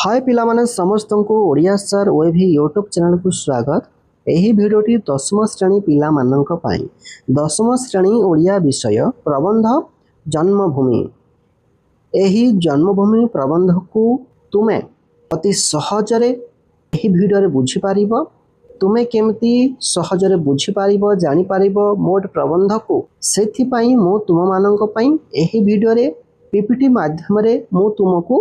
हाय पिलामाने समस्त को Odia sir ओएभी YouTube channel को स्वागत। ଏହି ଭିଡ଼ିଓଟି ଦଶମ ଶ୍ରେଣୀ ପିଲାମାନଙ୍କ ପାଇଁ ଦଶମ ଶ୍ରେଣୀ ଓଡ଼ିଆ ବିଷୟ ପ୍ରବନ୍ଧ ଜନ୍ମଭୂମି। ଏହି ଜନ୍ମଭୂମି ପ୍ରବନ୍ଧକୁ ତୁମେ ଅତି ସହଜରେ ଏହି ଭିଡ଼ିଓରେ ବୁଝିପାରିବ। ତୁମେ କେମିତି ସହଜରେ ବୁଝିପାରିବ ଜାଣିପାରିବ ମୋଟ ପ୍ରବନ୍ଧକୁ, ସେଥିପାଇଁ ମୁଁ ତୁମମାନଙ୍କ ପାଇଁ ଏହି ଭିଡ଼ିଓରେ ପିପିଟି ମାଧ୍ୟମରେ ମୁଁ ତୁମକୁ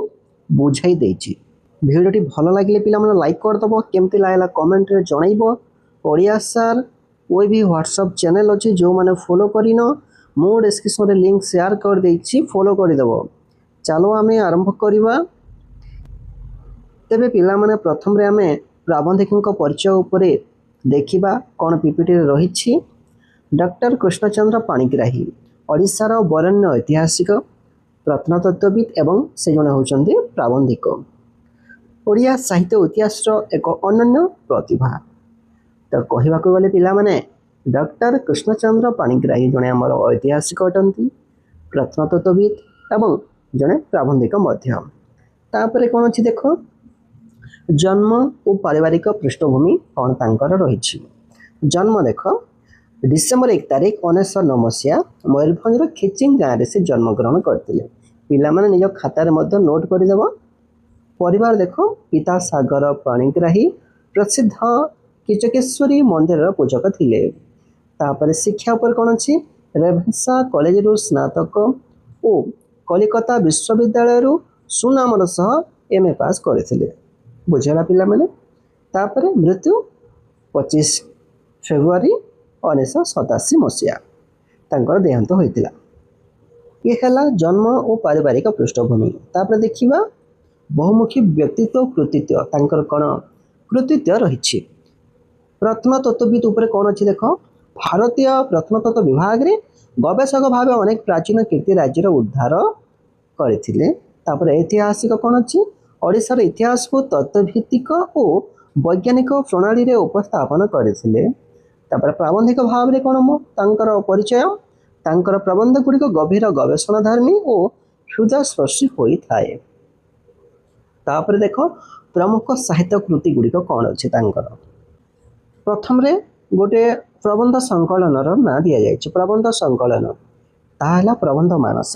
ବୁଝାଇ ଦେଇଛି। ଭିଡ଼ିଓଟି ଭଲ ଲାଗିଲେ ପିଲାମାନେ ଲାଇକ୍ କରିଦେବ, କେମିତି ଲାଗିଲା କମେଣ୍ଟରେ ଜଣାଇବ। Odia sir OAV WhatsApp channel ଅଛି, ଯେଉଁମାନେ ଫଲୋ କରିନ ମୁଁ ଡେସ୍କ୍ରିପ୍ସନରେ ଲିଙ୍କ୍ ସେୟାର କରିଦେଇଛି, ଫଲୋ କରିଦେବ। ଚାଲ ଆମେ ଆରମ୍ଭ କରିବା। ତେବେ ପିଲାମାନେ ପ୍ରଥମରେ ଆମେ ପ୍ରାବନ୍ଧିକଙ୍କ ପରିଚୟ ଉପରେ ଦେଖିବା କ'ଣ ପିପିଟିରେ ରହିଛି। ଡକ୍ଟର କୃଷ୍ଣଚନ୍ଦ୍ର ପାଣିଗ୍ରାହୀ ଓଡ଼ିଶାର ବରେଣ୍ୟ ଐତିହାସିକ, ପ୍ରତ୍ନତତ୍ତ୍ୱବିତ୍ ଏବଂ ସେ ଜଣେ ହେଉଛନ୍ତି ପ୍ରାବନ୍ଧିକ। ଓଡ଼ିଆ ସାହିତ୍ୟ ଇତିହାସର ଏକ ଅନନ୍ୟ ପ୍ରତିଭା। ତ କହିବାକୁ ଗଲେ ପିଲାମାନେ ଡକ୍ଟର କୃଷ୍ଣଚନ୍ଦ୍ର ପାଣିଗ୍ରାହୀ ଜଣେ ଆମର ଐତିହାସିକ ଅଟନ୍ତି, ପ୍ରତ୍ନତତ୍ତ୍ୱବିତ୍ ଏବଂ ଜଣେ ପ୍ରାବନ୍ଧିକ ମଧ୍ୟ। ତାପରେ କ'ଣ ଅଛି ଦେଖ, ଜନ୍ମ ଓ ପାରିବାରିକ ପୃଷ୍ଠଭୂମି କ'ଣ ତାଙ୍କର ରହିଛି। ଜନ୍ମ ଦେଖ, ଡିସେମ୍ବର 1 ତାରିଖ 1909 ମସିହା ମୟୂରଭଞ୍ଜର ଖିଚିଂ ଗାଁରେ ସେ ଜନ୍ମଗ୍ରହଣ କରିଥିଲେ। ପିଲାମାନେ ନିଜ ଖାତାରେ ମଧ୍ୟ ନୋଟ୍ କରିଦେବ। ପରିବାର ଦେଖ, ପିତା ସାଗର ପାଣିଗ୍ରାହୀ ପ୍ରସିଦ୍ଧ କିଚକେଶ୍ୱରୀ ମନ୍ଦିରର ପୂଜକ ଥିଲେ। ତାପରେ ଶିକ୍ଷା ଉପରେ କ'ଣ ଅଛି, ରେଭେନ୍ସା କଲେଜରୁ ସ୍ନାତକ ଓ କଲିକତା ବିଶ୍ୱବିଦ୍ୟାଳୟରୁ ସୁନାମର ସହ MA ପାସ୍ କରିଥିଲେ। ବୁଝିଗଲା ପିଲାମାନେ। ତାପରେ ମୃତ୍ୟୁ 25 ଫେବୃଆରୀ 1987 ମସିହା ତାଙ୍କର ଦେହାନ୍ତ ହୋଇଥିଲା। ଇଏ ହେଲା ଜନ୍ମ ଓ ପାରିବାରିକ ପୃଷ୍ଠଭୂମି। ତାପରେ ଦେଖିବା ବହୁମୁଖୀ ବ୍ୟକ୍ତିତ୍ୱ କୃତିତ୍ୱ, ତାଙ୍କର କ'ଣ କୃତିତ୍ୱ ରହିଛି। ପ୍ରତ୍ନତତ୍ତ୍ୱବିତ୍ ଉପରେ କ'ଣ ଅଛି ଦେଖ, ଭାରତୀୟ ପ୍ରତ୍ନତତ୍ତ୍ୱ ବିଭାଗରେ ଗବେଷକ ଭାବେ ଅନେକ ପ୍ରାଚୀନ କୀର୍ତ୍ତି ରାଜ୍ୟର ଉଦ୍ଧାର କରିଥିଲେ। ତାପରେ ଐତିହାସିକ କ'ଣ ଅଛି, ଓଡ଼ିଶାର ଇତିହାସକୁ ତତ୍ତ୍ୱଭିତ୍ତିକ ଓ ବୈଜ୍ଞାନିକ ପ୍ରଣାଳୀରେ ଉପସ୍ଥାପନ କରିଥିଲେ। ତାପରେ ପ୍ରାବନ୍ଧିକ ଭାବରେ କ'ଣ ତାଙ୍କର ପରିଚୟ, ତାଙ୍କର ପ୍ରବନ୍ଧ ଗୁଡ଼ିକ ଗଭୀର ଗବେଷଣାଧର୍ମୀ ଓ ହୃଦୟସ୍ପର୍ଶୀ ହୋଇଥାଏ। ତାପରେ ଦେଖ ପ୍ରମୁଖ ସାହିତ୍ୟ କୃତି ଗୁଡ଼ିକ କ'ଣ ଅଛି ତାଙ୍କର। ପ୍ରଥମରେ ଗୋଟେ ପ୍ରବନ୍ଧ ସଂକଳନର ନାଁ ଦିଆଯାଇଛି, ପ୍ରବନ୍ଧ ସଂକଳନ, ତାହା ହେଲା ପ୍ରବନ୍ଧ ମାନସ।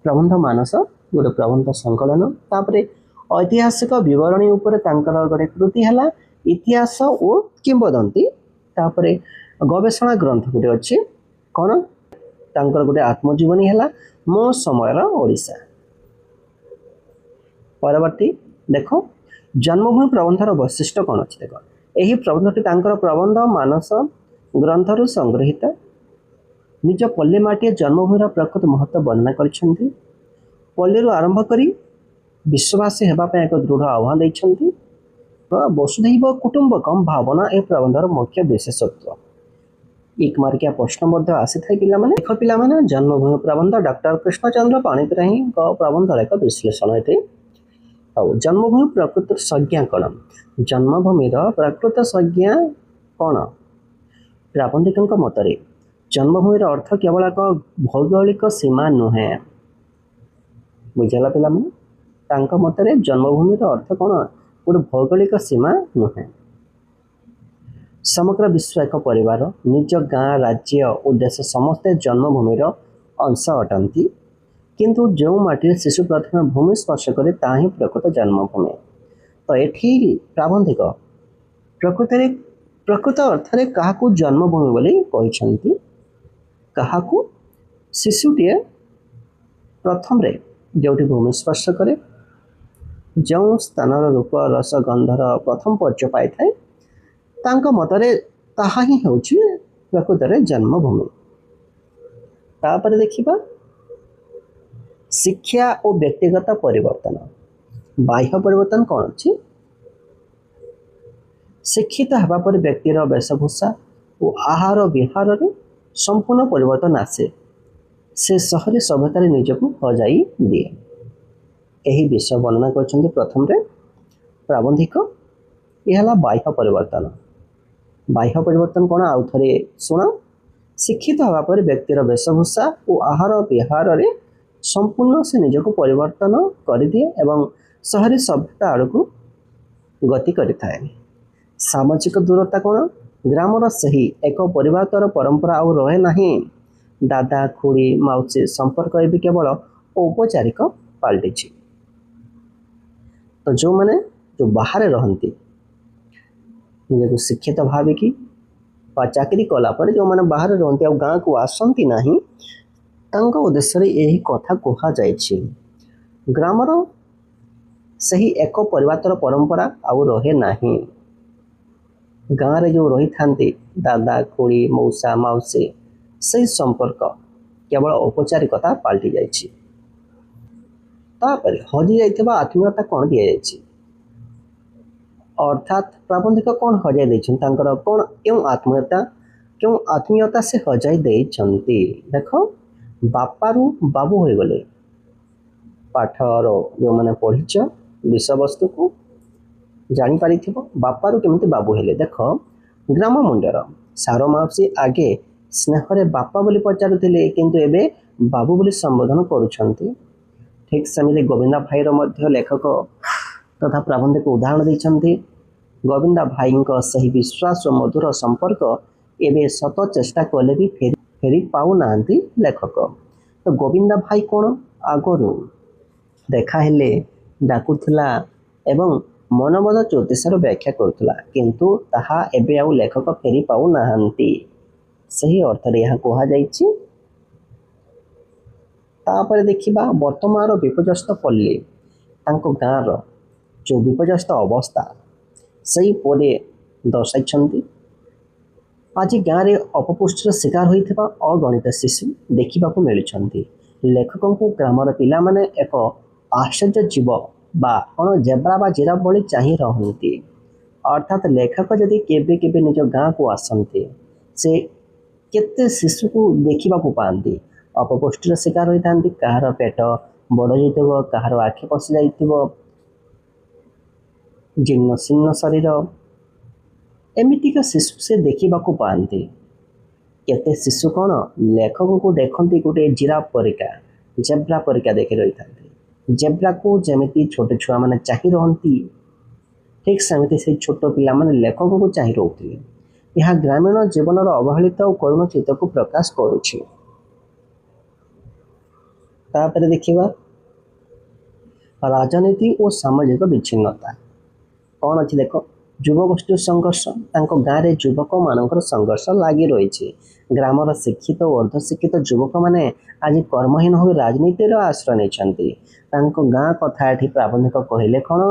ପ୍ରବନ୍ଧ ମାନସ ଗୋଟେ ପ୍ରବନ୍ଧ ସଂକଳନ। ତାପରେ ଐତିହାସିକ ବିବରଣୀ ଉପରେ ତାଙ୍କର ଗୋଟେ କୃତି ହେଲା ଇତିହାସ ଓ କିମ୍ବଦନ୍ତୀ। ତାପରେ ଗବେଷଣା ଗ୍ରନ୍ଥ ଗୋଟେ ଅଛି କ'ଣ, ତାଙ୍କର ଗୋଟେ ଆତ୍ମଜୀବନୀ ହେଲା ମୋ ସମୟର ଓଡ଼ିଶା। ପରବର୍ତ୍ତୀ ଦେଖ, ଜନ୍ମଭୂମି ପ୍ରବନ୍ଧର ବୈଶିଷ୍ଟ୍ୟ କ'ଣ ଅଛି ଦେଖ, ଏହି ପ୍ରବନ୍ଧଟି ତାଙ୍କର ପ୍ରବନ୍ଧ ମାନସ ଗ୍ରନ୍ଥରୁ ସଂଗୃହୀତ। ନିଜ ପଲ୍ଲୀ ମାଟିଏ ଜନ୍ମଭୂମିର ପ୍ରକୃତ ମହତ୍ତ୍ୱ ବର୍ଣ୍ଣନା କରିଛନ୍ତି। ପଲ୍ଲୀରୁ ଆରମ୍ଭ କରି ବିଶ୍ୱବାସୀ ହେବା ପାଇଁ ଏକ ଦୃଢ଼ ଆହ୍ୱାନ ଦେଇଛନ୍ତି। ବସୁଧୈବ କୁଟୁମ୍ବକମ୍ ଭାବନା ଏ ପ୍ରବନ୍ଧର ମୁଖ୍ୟ ବିଶେଷତ୍ୱ। 1 ମାର୍କିଆ ପ୍ରଶ୍ନ ମଧ୍ୟ ଆସିଥାଏ ପିଲାମାନେ। ଦେଖ ପିଲାମାନେ, ଜନ୍ମଭୂମି ପ୍ରବନ୍ଧ ଡକ୍ଟର କୃଷ୍ଣଚନ୍ଦ୍ର ପାଣିଗ୍ରାହୀଙ୍କ ପ୍ରବନ୍ଧର ଏକ ବିଶ୍ଳେଷଣ ଏଠି। ଆଉ ଜନ୍ମଭୂମି ପ୍ରକୃତ ସଂଜ୍ଞା କ'ଣ, ଜନ୍ମଭୂମିର ପ୍ରକୃତ ସଂଜ୍ଞା କ'ଣ। ପ୍ରାବନ୍ଧିକଙ୍କ ମତରେ ଜନ୍ମଭୂମିର ଅର୍ଥ କେବଳ ଏକ ଭୌଗୋଳିକ ସୀମା ନୁହେଁ। ବୁଝିଲା ପିଲାମାନେ, ତାଙ୍କ ମତରେ ଜନ୍ମଭୂମିର ଅର୍ଥ କ'ଣ, ଗୋଟେ ଭୌଗୋଳିକ ସୀମା ନୁହେଁ। ସମଗ୍ର ବିଶ୍ୱ ଏକ ପରିବାର, ନିଜ ଗାଁ, ରାଜ୍ୟ ଓ ଦେଶ ସମସ୍ତେ ଜନ୍ମଭୂମିର ଅଂଶ ଅଟନ୍ତି। କିନ୍ତୁ ଯେଉଁ ମାଟିରେ ଶିଶୁ ପ୍ରଥମେ ଭୂମି ସ୍ପର୍ଶ କରେ ତାହା ହିଁ ପ୍ରକୃତ ଜନ୍ମଭୂମି। ତ ଏଠି ପ୍ରାବନ୍ଧିକ ପ୍ରକୃତ ଅର୍ଥରେ କାହାକୁ ଜନ୍ମଭୂମି ବୋଲି କହିଛନ୍ତି, କାହାକୁ ଶିଶୁଟିଏ ପ୍ରଥମରେ ଯେଉଁଠି ଭୂମି ସ୍ପର୍ଶ କରେ, ଯେଉଁ ସ୍ଥାନର ରୂପ ରସ ଗନ୍ଧର ପ୍ରଥମ ପରିଚୟ ପାଇଥାଏ, ତାଙ୍କ ମତରେ ତାହା ହିଁ ହେଉଛି ପ୍ରକୃତରେ ଜନ୍ମଭୂମି। ତାପରେ ଦେଖିବା ଶିକ୍ଷା ଓ ବ୍ୟକ୍ତିଗତ ପରିବର୍ତ୍ତନ। ବାହ୍ୟ ପରିବର୍ତ୍ତନ କ'ଣ ଅଛି, ଶିକ୍ଷିତ ହେବା ପରେ ବ୍ୟକ୍ତିର ବେଶଭୂଷା ଓ ଆହାର ବିହାରରେ ସମ୍ପୂର୍ଣ୍ଣ ପରିବର୍ତ୍ତନ ଆସେ। ସେ ସହରୀ ସଭ୍ୟତାରେ ନିଜକୁ ହଜାଇ ଦିଏ। ଏହି ବିଷୟ ବର୍ଣ୍ଣନା କରିଛନ୍ତି ପ୍ରଥମରେ ପ୍ରାବନ୍ଧିକ। ଏହା ହେଲା ବାହ୍ୟ ପରିବର୍ତ୍ତନ। ବାହ୍ୟ ପରିବର୍ତ୍ତନ କ'ଣ, ଆଉ ଥରେ ଶୁଣ। ଶିକ୍ଷିତ ହେବା ପରେ ବ୍ୟକ୍ତିର ବେଶଭୂଷା ଓ ଆହାର ବିହାରରେ ସମ୍ପୂର୍ଣ୍ଣ ସେ ନିଜକୁ ପରିବର୍ତ୍ତନ କରିଦିଏ ଏବଂ ସହରୀ ସଭ୍ୟତା ଆଡ଼କୁ ଗତି କରିଥାଏ। ସାମାଜିକ ଦୂରତା କ'ଣ? ଗ୍ରାମର ସେହି ଏକ ପରିବାରର ପରମ୍ପରା ଆଉ ରହେ ନାହିଁ। ଦାଦା ଖୁଡ଼ି ମାଉସୀ ସମ୍ପର୍କ ଏବେ କେବଳ ଔପଚାରିକ ପାଲଟିଛି। ତ ଯେଉଁ ବାହାରେ ରହନ୍ତି ନିଜକୁ ଶିକ୍ଷିତ ଭାବିକି ବା ଚାକିରି କଲା ପରେ ଯେଉଁମାନେ ବାହାରେ ରହନ୍ତି ଆଉ ଗାଁକୁ ଆସନ୍ତି ନାହିଁ, ତାଙ୍କ ଉଦ୍ଦେଶ୍ୟରେ ଏହି କଥା କୁହାଯାଇଛି। ଗ୍ରାମର ସେହି ଏକ ପରିବାରର ପରମ୍ପରା ଆଉ ରହେ ନାହିଁ। ଗାଁରେ ଯେଉଁ ରହିଥାନ୍ତି ଦାଦା ଖୁଡ଼ି ମଉସା ମାଉସୀ, ସେହି ସମ୍ପର୍କ କେବଳ ଔପଚାରିକତା ପାଲଟି ଯାଇଛି। ତାପରେ ହଜିଯାଇଥିବା ଆତ୍ମୀୟତା କ'ଣ ଦିଆଯାଇଛି? ଅର୍ଥାତ୍ ପ୍ରାବନ୍ଧିକ କ'ଣ ହଜାଇ ଦେଇଛନ୍ତି? ତାଙ୍କର କ'ଣ କେଉଁ ଆତ୍ମୀୟତା ସେ ହଜାଇ ଦେଇଛନ୍ତି? ଦେଖ, ବାପାରୁ ବାବୁ ହୋଇଗଲେ। ପାଠର ଯେଉଁମାନେ ପଢ଼ିଛ ବିଷୟବସ୍ତୁକୁ ଜାଣିପାରିଥିବ, ବାପାରୁ କେମିତି ବାବୁ ହେଲେ। ଦେଖ, ଗ୍ରାମ ମୁଣ୍ଡର ସାର ମାଉସୀ ଆଗେ ସ୍ନେହରେ ବାପା ବୋଲି ପଚାରୁଥିଲେ, କିନ୍ତୁ ଏବେ ବାବୁ ବୋଲି ସମ୍ବୋଧନ କରୁଛନ୍ତି। ଠିକ୍ ସେମିତି ଗୋବିନ୍ଦା ଭାଇର ମଧ୍ୟ ଲେଖକ ତଥା ପ୍ରାବନ୍ଧିକ ଉଦାହରଣ ଦେଇଛନ୍ତି। ଗୋବିନ୍ଦା ଭାଇଙ୍କ ସେହି ବିଶ୍ୱାସ ଓ ମଧୁର ସମ୍ପର୍କ ଏବେ ଶତ ଚେଷ୍ଟା କଲେ ବି ଫେରି ପାଉନାହାନ୍ତି ଲେଖକ। ତ ଗୋବିନ୍ଦା ଭାଇ କ'ଣ ଆଗରୁ ଦେଖା ହେଲେ ଡାକୁଥିଲା ଏବଂ ମନବୋଧ ଜ୍ୟୋତିଷର ବ୍ୟାଖ୍ୟା କରୁଥିଲା, କିନ୍ତୁ ତାହା ଏବେ ଆଉ ଲେଖକ ଫେରି ପାଉନାହାନ୍ତି। ସେହି ଅର୍ଥରେ ଏହା କୁହାଯାଇଛି। ତାପରେ ଦେଖିବା ବର୍ତ୍ତମାନର ବିପର୍ଯ୍ୟସ୍ତ ପଲ୍ଲୀ, ତାଙ୍କ ଗାଁର ଯେଉଁ ବିପର୍ଯ୍ୟସ୍ତ ଅବସ୍ଥା ସେହିପରି ଦର୍ଶାଇଛନ୍ତି। ଆଜି ଗାଁରେ ଅପପୁଷ୍ଟିର ଶିକାର ହୋଇଥିବା ଅଗଣିତ ଶିଶୁ ଦେଖିବାକୁ ମିଳୁଛନ୍ତି। ଲେଖକଙ୍କୁ ଗ୍ରାମର ପିଲାମାନେ ଏକ ଆଶ୍ଚର୍ଯ୍ୟ ଜୀବ ବା କ'ଣ ଜେବ୍ରା ବା ଜିରାଫ ଭଳି ଚାହିଁ ରହନ୍ତି। ଅର୍ଥାତ୍ ଲେଖକ ଯଦି କେବେ କେବେ ନିଜ ଗାଁକୁ ଆସନ୍ତି, ସେ କେତେ ଶିଶୁକୁ ଦେଖିବାକୁ ପାଆନ୍ତି। ଅପପୁଷ୍ଟିର ଶିକାର ହୋଇଥାନ୍ତି, କାହାର ପେଟ ବଡ଼ ଯାଇଥିବ, କାହାର ଆଖି ପଶି ଯାଇଥିବ, ଜୀର୍ଣ୍ଣ ଶୀର୍ଣ୍ଣ ଶରୀର, ଏମିତିକା ଶିଶୁ ସେ ଦେଖିବାକୁ ପାଆନ୍ତି। କେତେ ଶିଶୁ କ'ଣ ଲେଖକଙ୍କୁ ଦେଖନ୍ତି ଗୋଟିଏ ଜିରାଫ ପରିକା, ଜେବ୍ରା ପରିକା ଦେଖି ରହିଥାନ୍ତି। ଜେବ୍ରାକୁ ଯେମିତି ଛୋଟ ଛୁଆମାନେ ଚାହିଁ ରହନ୍ତି, ଠିକ୍ ସେମିତି ସେହି ଛୋଟ ପିଲାମାନେ ଲେଖକଙ୍କୁ ଚାହିଁ ରହୁଥିଲେ। ଏହା ଗ୍ରାମୀଣ ଜୀବନର ଅବହେଳିତ ଓ କରୁଣ ଚିତ୍ରକୁ ପ୍ରକାଶ କରୁଛି। ତାପରେ ଦେଖିବା ରାଜନୀତି ଓ ସାମାଜିକ ବିଚ୍ଛିନ୍ନତା କ'ଣ ଅଛି। ଦେଖ, ଯୁବଗୋଷ୍ଠୀ ସଂଘର୍ଷ, ତାଙ୍କ ଗାଁରେ ଯୁବକମାନଙ୍କର ସଂଘର୍ଷ ଲାଗି ରହିଛି। ଗ୍ରାମର ଶିକ୍ଷିତ ଓ ଅର୍ଦ୍ଧଶିକ୍ଷିତ ଯୁବକମାନେ ଆଜି କର୍ମହୀନ ହୋଇ ରାଜନୀତିର ଆଶ୍ରୟ ନେଇଛନ୍ତି। ତାଙ୍କ ଗାଁ କଥା ଏଠି ପ୍ରାବନ୍ଧିକ କହିଲେ କ'ଣ,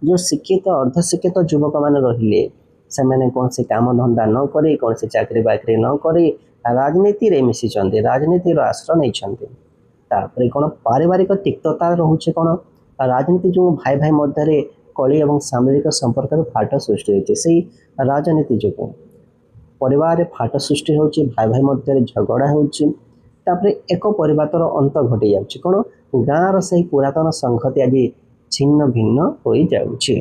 ଯେଉଁ ଶିକ୍ଷିତ ଅର୍ଦ୍ଧଶିକ୍ଷିତ ଯୁବକମାନେ ରହିଲେ, ସେମାନେ କୌଣସି କାମଧନ୍ଦା ନ କରି, କୌଣସି ଚାକିରି ବାକିରି ନ କରି ରାଜନୀତିରେ ମିଶିଛନ୍ତି, ରାଜନୀତିର ଆଶ୍ରୟ ନେଇଛନ୍ତି। ତାପରେ କ'ଣ ପାରିବାରିକ ତିକ୍ତତା ରହୁଛି। କ'ଣ ରାଜନୀତି ଯେଉଁ ଭାଇ ଭାଇ ମଧ୍ୟରେ କଳି ଏବଂ ସାମାଜିକ ସମ୍ପର୍କରେ ଫାଟ ସୃଷ୍ଟି ହେଉଛି, ସେହି ରାଜନୀତି ଯୋଗୁଁ ପରିବାରରେ ଫାଟ ସୃଷ୍ଟି ହେଉଛି, ଭାଇ ଭାଇ ମଧ୍ୟରେ ଝଗଡ଼ା ହେଉଛି। ତାପରେ ଏକ ପରିବାରର ଅନ୍ତ ଘଟି ଯାଉଛି। କ'ଣ ଗାଁର ସେହି ପୁରାତନ ସଂହତି ଆଜି ଛିନ୍ନ ଭିନ୍ନ ହୋଇଯାଉଛି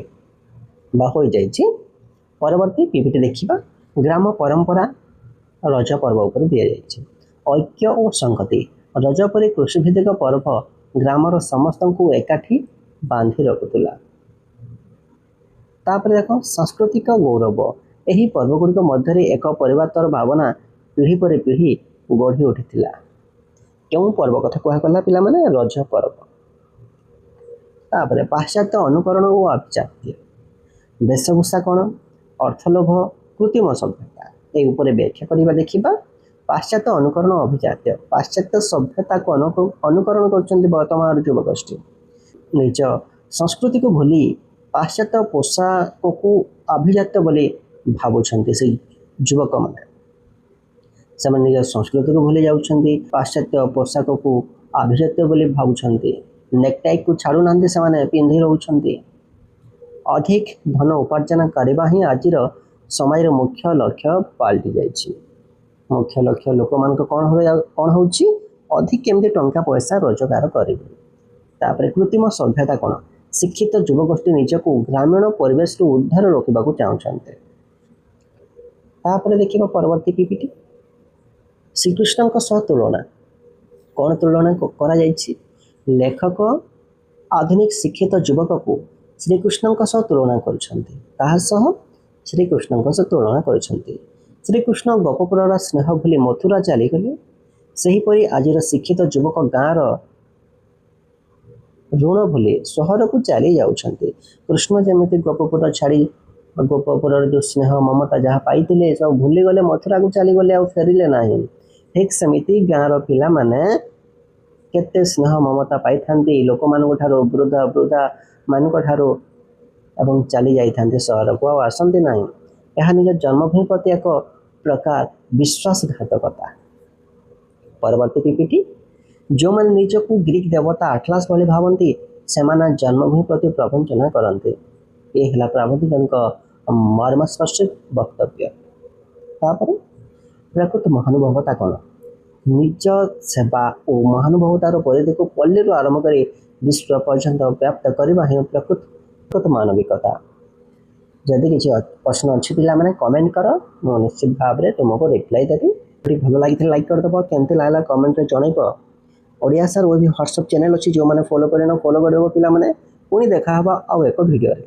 ବା ହୋଇଯାଇଛି। ପରବର୍ତ୍ତୀ ପିପିଟି ଦେଖିବା, ଗ୍ରାମ ପରମ୍ପରା ରଜ ପର୍ବ ଉପରେ ଦିଆଯାଇଛି। ଐକ୍ୟ ଓ ସଂହତି, ରଜ ପରି କୃଷିଭିତ୍ତିକ ପର୍ବ ଗ୍ରାମର ସମସ୍ତଙ୍କୁ ଏକାଠି ବାନ୍ଧି ରଖୁଥିଲା। ତାପରେ ଦେଖ, ସାଂସ୍କୃତିକ ଗୌରବ, ଏହି ପର୍ବଗୁଡ଼ିକ ମଧ୍ୟରେ ଏକ ପରିବାରର ଭାବନା ପିଢ଼ି ପରେ ପିଢ଼ି ଗଢ଼ି ଉଠିଥିଲା। କେଉଁ ପର୍ବ କଥା କୁହାଗଲା ପିଲାମାନେ? ରଜ ପର୍ବ। ତାପରେ ପାଶ୍ଚାତ୍ୟ ଅନୁକରଣ ଓ ଆଭିଜାତ୍ୟ, ବେଶଭୂଷା କ'ଣ, ଅର୍ଥଲୋଭ, କୃତ୍ରିମ ସଭ୍ୟତା, ଏହି ଉପରେ ବ୍ୟାଖ୍ୟା କରିବା। ଦେଖିବା ପାଶ୍ଚାତ୍ୟ ଅନୁକରଣ ଅଭିଜାତ୍ୟ, ପାଶ୍ଚାତ୍ୟ ସଭ୍ୟତାକୁ ଅନୁକରଣ କରୁଛନ୍ତି ବର୍ତ୍ତମାନର ଯୁବଗୋଷ୍ଠୀ। ନିଜ ସଂସ୍କୃତିକୁ ଭୁଲି ପାଶ୍ଚାତ୍ୟ ପୋଷାକକୁ ଆଭିଜାତ୍ୟ ବୋଲି ଭାବୁଛନ୍ତି। ସେଇ ଯୁବକମାନେ, ସେମାନେ ନିଜ ସଂସ୍କୃତିକୁ ଭୁଲି ଯାଉଛନ୍ତି, ପାଶ୍ଚାତ୍ୟ ପୋଷାକକୁ ଆଭିଜାତ୍ୟ ବୋଲି ଭାବୁଛନ୍ତି। ନେକ୍ଟାଇକୁ ଛାଡ଼ୁନାହାନ୍ତି, ସେମାନେ ପିନ୍ଧି ରହୁଛନ୍ତି। ଅଧିକ ଧନ ଉପାର୍ଜନ କରିବା ହିଁ ଆଜିର ସମୟର ମୁଖ୍ୟ ଲକ୍ଷ୍ୟ ପାଲଟି ଯାଇଛି। ମୁଖ୍ୟ ଲକ୍ଷ୍ୟ ଲୋକମାନଙ୍କ କ'ଣ ହେଉଛି? ଅଧିକ କେମିତି ଟଙ୍କା ପଇସା ରୋଜଗାର କରିବେ। ତାପରେ କୃତ୍ରିମ ସଭ୍ୟତା କ'ଣ, ଶିକ୍ଷିତ ଯୁବଗୋଷ୍ଠୀ ନିଜକୁ ଗ୍ରାମୀଣ ପରିବେଶରୁ ଉଦ୍ଧାର ରଖିବାକୁ ଚାହୁଁଛନ୍ତି। ତାପରେ ଦେଖିବା ପରବର୍ତ୍ତୀ ପିପିଟି, ଶ୍ରୀକୃଷ୍ଣଙ୍କ ସହ ତୁଳନା, କ'ଣ ତୁଳନା କରାଯାଇଛି? ଲେଖକ ଆଧୁନିକ ଶିକ୍ଷିତ ଯୁବକକୁ ଶ୍ରୀକୃଷ୍ଣଙ୍କ ସହ ତୁଳନା କରୁଛନ୍ତି। କାହା ସହ? ଶ୍ରୀକୃଷ୍ଣଙ୍କ ସହ ତୁଳନା କରୁଛନ୍ତି। ଶ୍ରୀକୃଷ୍ଣ ଗୋପପୁରର ସ୍ନେହ ଭୁଲି ମଥୁରା ଚାଲିଗଲେ, ସେହିପରି ଆଜିର ଶିକ୍ଷିତ ଯୁବକ ଗାଁର ଋଣ ଭୁଲି ସହରକୁ ଚାଲି ଯାଉଛନ୍ତି। କୃଷ୍ଣ ଯେମିତି ଗୋପପୁର ଛାଡ଼ି ଗୋପପୁରର ଯେଉଁ ସ୍ନେହ ମମତା ଯାହା ପାଇଥିଲେ ସବୁ ଭୁଲିଗଲେ, ମଥୁରାକୁ ଚାଲିଗଲେ, ଆଉ ଫେରିଲେ ନାହିଁ। ଠିକ୍ ସେମିତି ଗାଁର ପିଲାମାନେ କେତେ ସ୍ନେହ ମମତା ପାଇଥାନ୍ତି ଲୋକମାନଙ୍କ ଠାରୁ, ବୃଦ୍ଧା ମାନଙ୍କ ଠାରୁ, ଏବଂ ଚାଲି ଯାଇଥାନ୍ତି ସହରକୁ, ଆଉ ଆସନ୍ତି ନାହିଁ। ଏହା ନିଜ ଜନ୍ମଭୂମି ପ୍ରତି ଏକ ପ୍ରକାର ବିଶ୍ୱାସଘାତକତା। ପରବର୍ତ୍ତୀ ପିପିଟି, ଯେଉଁମାନେ ନିଜକୁ ଗ୍ରୀକ୍ ଦେବତା ଆଟଲାସ୍ ଭଳି ଭାବନ୍ତି, ସେମାନେ ଜନ୍ମଭୂମି ପ୍ରତି ପ୍ରବଞ୍ଚନା କରନ୍ତି। ଏ ହେଲା ପ୍ରବନ୍ଧିକଙ୍କ ମର୍ମସ୍ପର୍ଶୀ ବକ୍ତବ୍ୟ। ତାପରେ ପ୍ରକୃତ ମହାନୁଭବତା କ'ଣ? ନିଜ ସେବା ଓ ମହାନୁଭବତାର ପରିଧିକୁ ପଲ୍ଲୀରୁ ଆରମ୍ଭ କରି ବିଶ୍ୱ ପର୍ଯ୍ୟନ୍ତ ବ୍ୟାପ୍ତ କରିବା ହିଁ ପ୍ରକୃତ ମାନବିକତା। ଯଦି କିଛି ପ୍ରଶ୍ନ ଅଛି ପିଲାମାନେ କମେଣ୍ଟ କର, ମୁଁ ନିଶ୍ଚିତ ଭାବରେ ତୁମକୁ ରିପ୍ଲାଏ ଦେବି। ଭଲ ଲାଗିଥିଲେ ଲାଇକ୍ କରିଦେବ, କେମିତି ଲାଗିଲା କମେଣ୍ଟରେ ଜଣାଇବ। ଓଡ଼ିଆ ସାର୍ ଓ ବି ହ୍ୱାଟ୍ସଆପ୍ ଚ୍ୟାନେଲ୍ ଅଛି, ଯେଉଁମାନେ ଫଲୋ କରିନ ଫଲୋ କରିଦେବ ପିଲାମାନେ। ପୁଣି ଦେଖା ହେବା ଆଉ ଏକ ଭିଡ଼ିଓରେ।